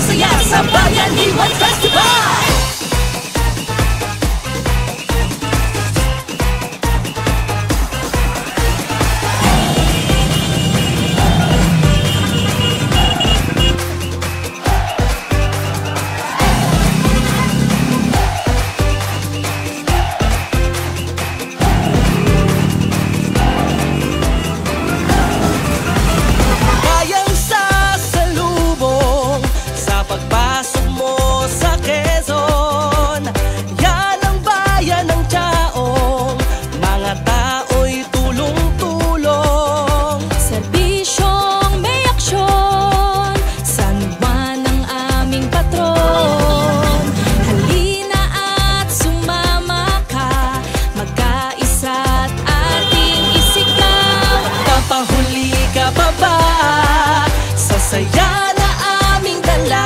makisaya sa Bayanihan Festival. Saya na aming dala,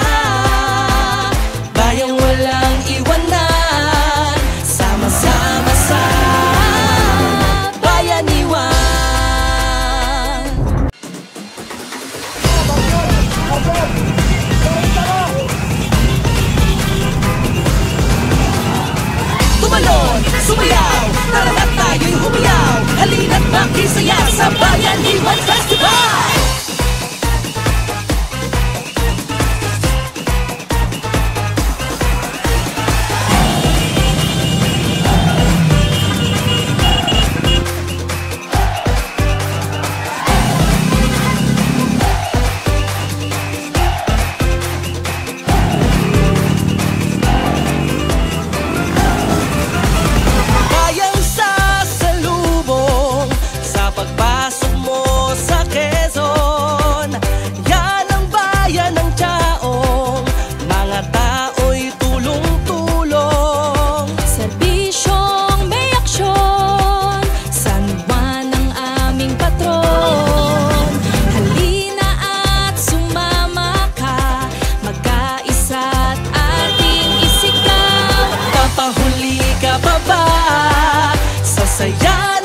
bayang walang iwanan, sama-sama sa Bayanihan. Tumalon, sumayaw, tara na tayo'y humiyaw, halina't makisaya sa Bayanihan Festival. Pagpasok mo sa Quezon, yan ang bayan ng Chaong, mga tao'y tulong-tulong. Serbisyong may aksyon, San Juan ang aming patron. Halina at sumama ka, magkaisa't ating isikaw. Papahuli ka pa ba sa saya